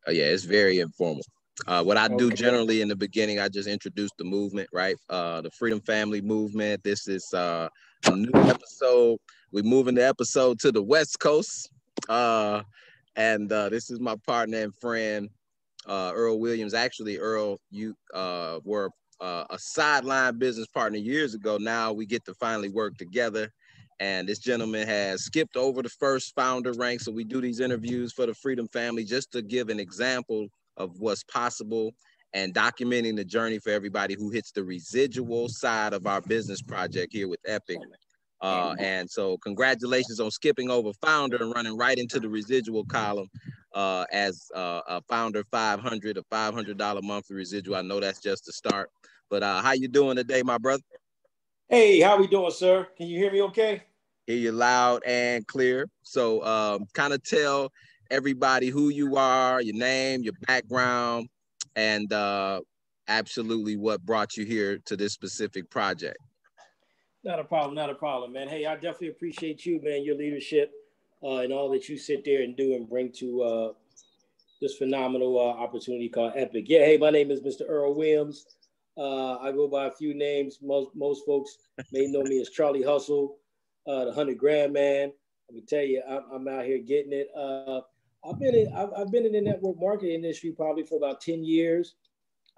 Yeah, it's very informal. What I do Okay. generally in the beginning, I just introduce the movement, right? The Freedom Family Movement. This is a new episode. We're moving the episode to the West Coast. And this is my partner and friend, Earl Williams. Actually, Earl, you were a sideline business partner years ago. Now we get to finally work together. And this gentleman has skipped over the first founder rank. So we do these interviews for the Freedom Family just to give an example of what's possible and documenting the journey for everybody who hits the residual side of our business project here with Epic. And so congratulations on skipping over founder and running right into the residual column as a founder 500, a $500 monthly residual. I know that's just the start, but how you doing today, my brother? Hey, how we doing, sir? Can you hear me okay? Hear you loud and clear. So kind of tell everybody who you are, your name, your background, and absolutely what brought you here to this specific project. Not a problem, man. Hey, I definitely appreciate you, man, your leadership and all that you sit there and do and bring to this phenomenal opportunity called Epic. Yeah, hey, my name is Mr. Earl Williams. I go by a few names. Most folks may know me as Charlie Hustle, the 100 grand man. Let me tell you, I'm out here getting it. I've been in the network marketing industry probably for about 10 years.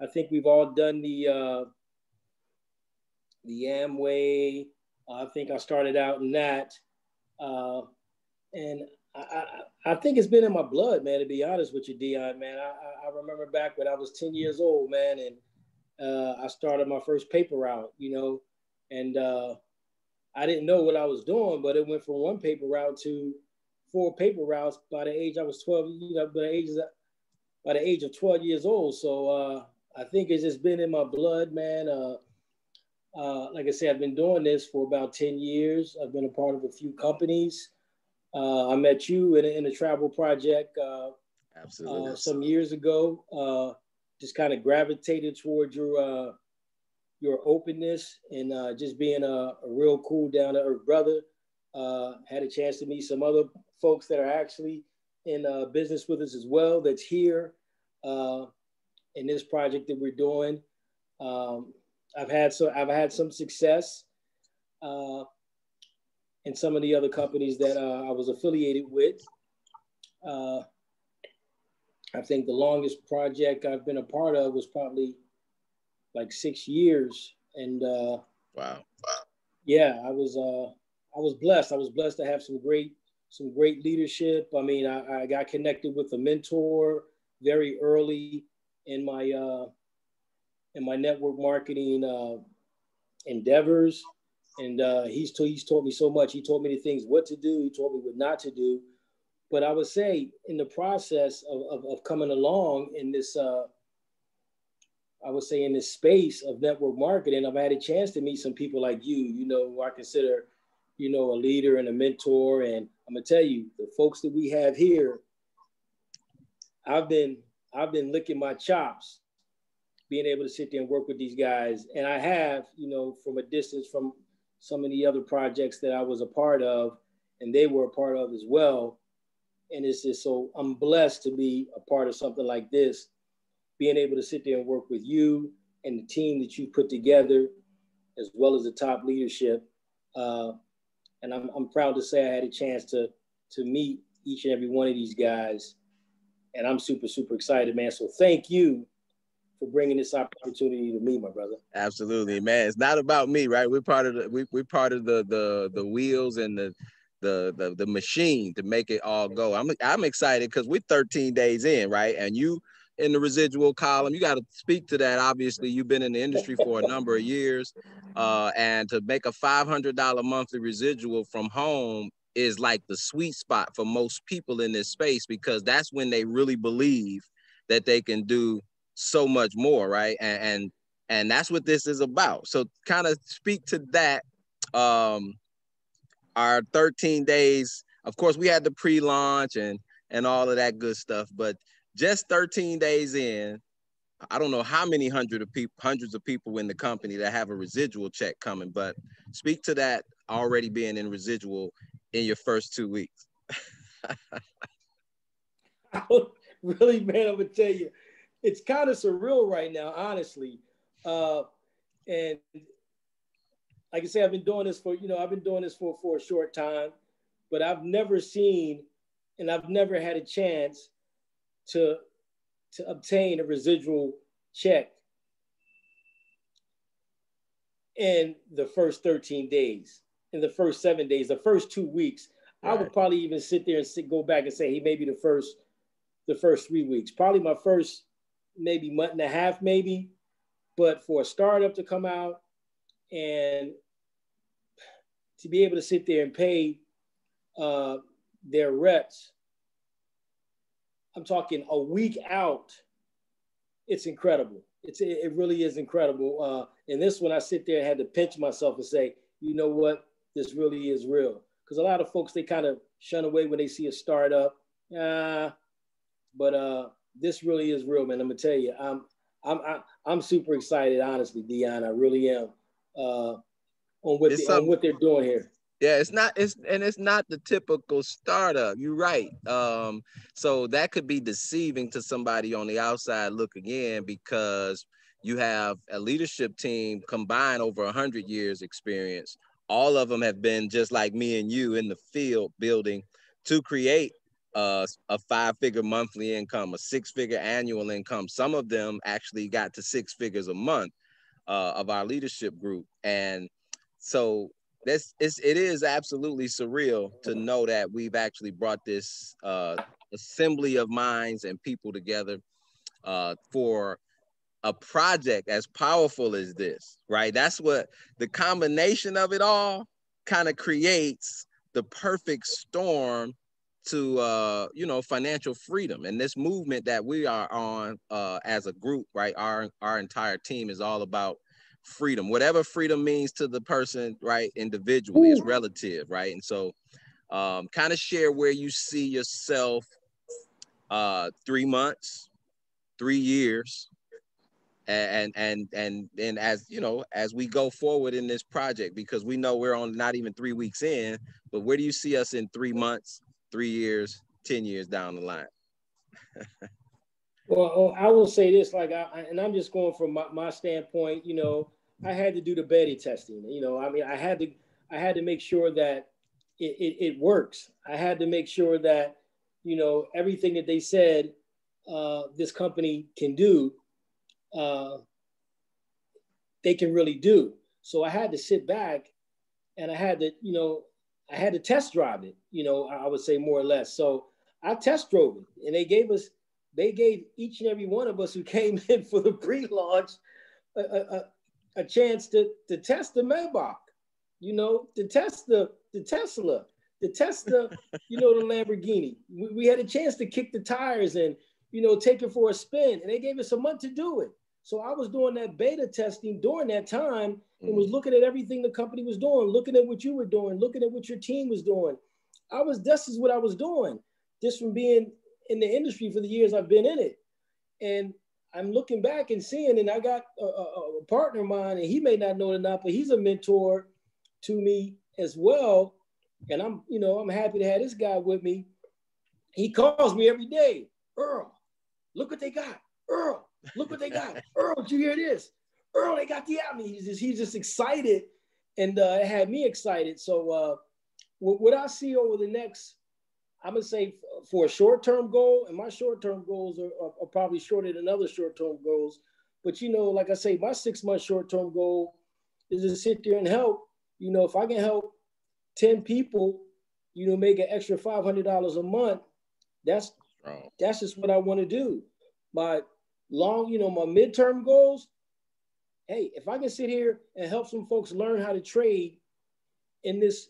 I think we've all done the Amway. I think I started out in that. And I think it's been in my blood, man, to be honest with you, Dion, man. I remember back when I was 10 years old, man, and I started my first paper route, and I didn't know what I was doing, but it went from one paper route to 4 paper routes by the age I was 12, by the age of 12 years old. So I think it's just been in my blood, man. Like I said, I've been doing this for about 10 years. I've been a part of a few companies. I met you in a travel project Absolutely. some years ago. Just kind of gravitated towards your openness and just being a real cool, down to earth brother. Had a chance to meet some other folks that are actually in business with us as well. That's here in this project that we're doing. I've had some success in some of the other companies that I was affiliated with. I think the longest project I've been a part of was probably like 6 years. And Wow. yeah, I was blessed. I was blessed to have some great leadership. I mean, I got connected with a mentor very early in my network marketing endeavors. And he's taught me so much. He taught me the things what to do. He told me what not to do. But I would say in the process of coming along in this, I would say in this space of network marketing, I've had a chance to meet some people like you, who I consider, a leader and a mentor. And I'm gonna tell you, the folks that we have here, I've been licking my chops, being able to sit there and work with these guys. And I have, from a distance from some of the other projects that I was a part of and they were a part of as well. And it's just so I'm blessed to be a part of something like this, being able to sit there and work with you and the team that you put together, as well as the top leadership. And I'm proud to say I had a chance to meet each and every one of these guys. And I'm super, super excited, man. So thank you for bringing this opportunity to me, my brother. Absolutely, man. It's not about me, right? We're part of we're part of the wheels and the machine to make it all go. I'm excited because we're 13 days in, right? And you in the residual column, you got to speak to that. Obviously, you've been in the industry for a number of years, and to make a $500 monthly residual from home is like the sweet spot for most people in this space, because that's when they really believe that they can do so much more, right? And that's what this is about. So kind of speak to that. Our 13 days, of course, we had the pre-launch and all of that good stuff, but just 13 days in, I don't know how many hundreds of people in the company that have a residual check coming, but speak to that already being in residual in your first 2 weeks. really, man, I'm gonna tell you, it's kind of surreal right now, honestly. And like I say, I've been doing this for, I've been doing this for a short time, but I've never seen, and I've never had a chance to obtain a residual check in the first 13 days, in the first 7 days, the first 2 weeks. Right. I would probably even sit there and go back and say, hey, maybe the first 3 weeks, probably my first maybe month and a half, maybe. But for a startup to come out and to be able to sit there and pay their reps, I'm talking a week out, it's incredible. It really is incredible. And this one, I sit there and had to pinch myself and say, you know what, this really is real. Because a lot of folks, they kind of shun away when they see a startup. But this really is real, man. I'm gonna tell you, I'm super excited, honestly, Dion. I really am on what they're doing here. Yeah, it's not the typical startup. You're right. So that could be deceiving to somebody on the outside looking in, because you have a leadership team combined over 100 years experience. All of them have been just like me and you in the field building to create a 5-figure monthly income, a 6-figure annual income. Some of them actually got to 6 figures a month of our leadership group. And so it is absolutely surreal to know that we've actually brought this assembly of minds and people together for a project as powerful as this, right? That's what the combination of it all kind of creates the perfect storm to financial freedom. And this movement that we are on as a group, right? Our entire team is all about freedom, whatever freedom means to the person, right? Individually, it's relative, right? And so kind of share where you see yourself 3 months, 3 years, and as you know, as we go forward in this project, because we know we're on not even 3 weeks in, but where do you see us in 3 months, 3 years, 10 years down the line? Well, I will say this, and I'm just going from my standpoint, I had to do the beta testing, I had to make sure that it works. I had to make sure that, everything that they said this company can do, they can really do. So I had to sit back and I had to test drive it, I would say more or less. So I test drove it, and they gave each and every one of us who came in for the pre-launch a chance to test the Maybach, to test the Tesla, to test the Lamborghini. We had a chance to kick the tires and, take it for a spin, and they gave us a month to do it. So I was doing that beta testing during that time and was looking at everything the company was doing, looking at what you were doing, looking at what your team was doing. This is what I was doing, just from being in the industry for the years I've been in it. And I'm looking back and seeing, and I got a partner of mine, and he may not know it enough, but he's a mentor to me as well. And I'm happy to have this guy with me. He calls me every day, Earl, look what they got. Earl, look what they got. Earl, did you hear this? Earl, they got the album. He's just excited, and it had me excited. So what I see over the next, I'm gonna say for a short-term goal, and my short-term goals are probably shorter than other short-term goals. But like I say, my 6-month short-term goal is to sit there and help. If I can help 10 people, make an extra $500 a month, that's just what I want to do. My my midterm goals, hey, if I can sit here and help some folks learn how to trade in this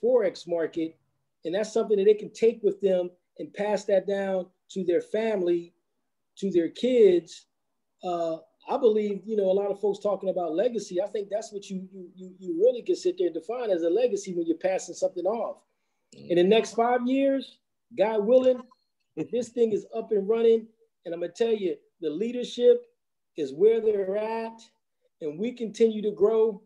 Forex market, and that's something that they can take with them and pass that down to their family, to their kids. I believe, a lot of folks talking about legacy. I think that's what you really can sit there and define as a legacy when you're passing something off. In the next 5 years, God willing, if this thing is up and running, and I'm going to tell you, the leadership is where they're at, and we continue to grow,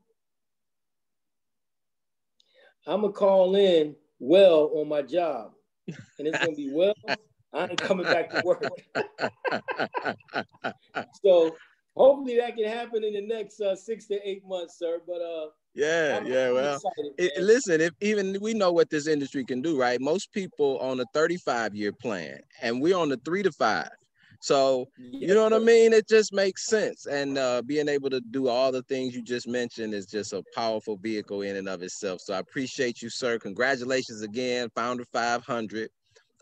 I'm going to call in Well on my job. And it's going to be, Well, I ain't coming back to work. So hopefully that can happen in the next 6 to 8 months, sir. But yeah, I'm well, excited, listen, if even we know what this industry can do, right? Most people on a 35-year plan, and we're on the 3 to 5. So, you know what I mean? It just makes sense. And being able to do all the things you just mentioned is just a powerful vehicle in and of itself. So I appreciate you, sir. Congratulations again, Founder 500.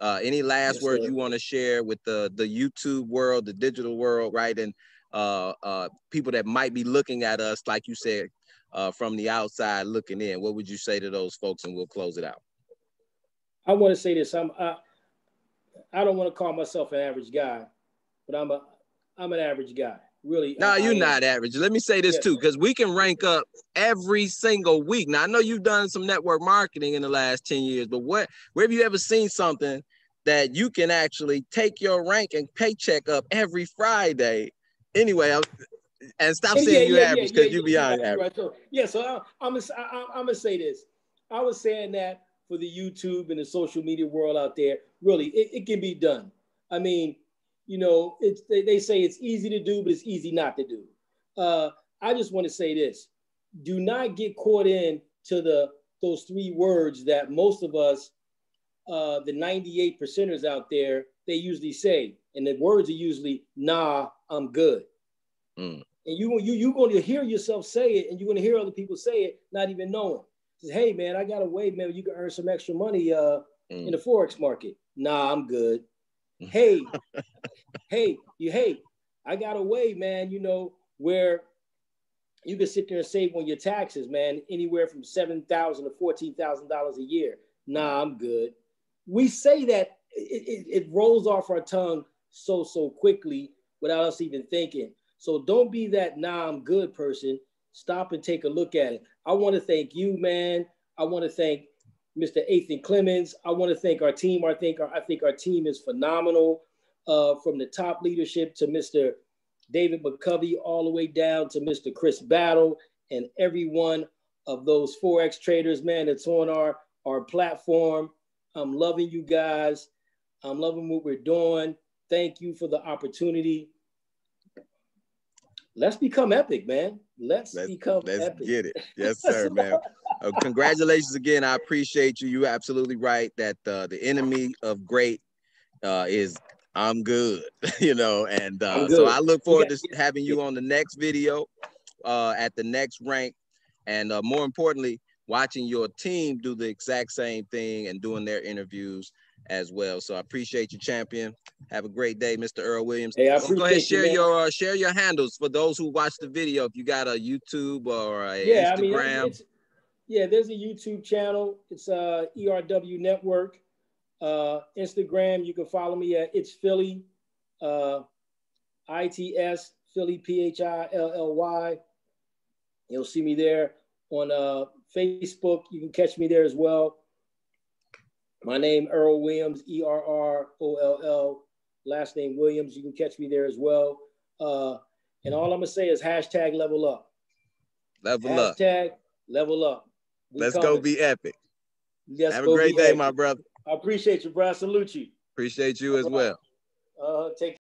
Any last words you want to share with the YouTube world, the digital world, right? And people that might be looking at us, like you said, from the outside looking in, what would you say to those folks? And we'll close it out. I want to say this. I don't want to call myself an average guy, but I'm an average guy. Really. No, you're not average. Let me say this too, because we can rank up every single week. Now, I know you've done some network marketing in the last 10 years, but where have you ever seen something that you can actually take your rank and paycheck up every Friday? Anyway, and stop saying you're average, because you're beyond average. Right. So I'm gonna say this. I was saying that for the YouTube and the social media world out there, really, it can be done. I mean, you know, they say it's easy to do, but it's easy not to do. I just want to say this: do not get caught in to those 3 words that most of us, the 98 percenters out there, they usually say, and the words are usually "Nah, I'm good." And you're going to hear yourself say it, and you're going to hear other people say it, not even knowing. Says, hey man, I got a way, man, you can earn some extra money in the Forex market. Nah, I'm good. Hey, I got a way, man, you know, where you can sit there and save on your taxes, man, anywhere from $7,000 to $14,000 a year. Nah, I'm good. We say that it rolls off our tongue so quickly without us even thinking. So don't be that nah, I'm good person. Stop and take a look at it. I want to thank you, man. I want to thank Mr. Ethan Clemens. I want to thank our team. I think our team is phenomenal, from the top leadership to Mr. David McCovey, all the way down to Mr. Chris Battle, and every one of those Forex traders, man, that's on our platform. I'm loving you guys. I'm loving what we're doing. Thank you for the opportunity. Let's become epic, man. Let's become epic. Let's get it. Yes, sir, man. Congratulations again. I appreciate you. You're absolutely right that the enemy of great is I'm good, you know, and so I look forward to having you on the next video, at the next rank, and more importantly, watching your team do the exact same thing and doing their interviews as well. So I appreciate you, champion. Have a great day, Mr. Earl Williams. Hey, I appreciate go ahead and share your handles for those who watch the video. If you got a YouTube or a Instagram. There's a YouTube channel. It's ERW Network. Instagram, you can follow me at It's Philly, ITS Philly PHILLY. You'll see me there. On Facebook, you can catch me there as well. My name, Earl Williams, ERROLL, last name Williams. You can catch me there as well. And all I'm going to say is hashtag level up. Hashtag level up. Let's go be epic. Yes, have a great day, my brother. I appreciate you, bro. I salute you. Appreciate you as well. Take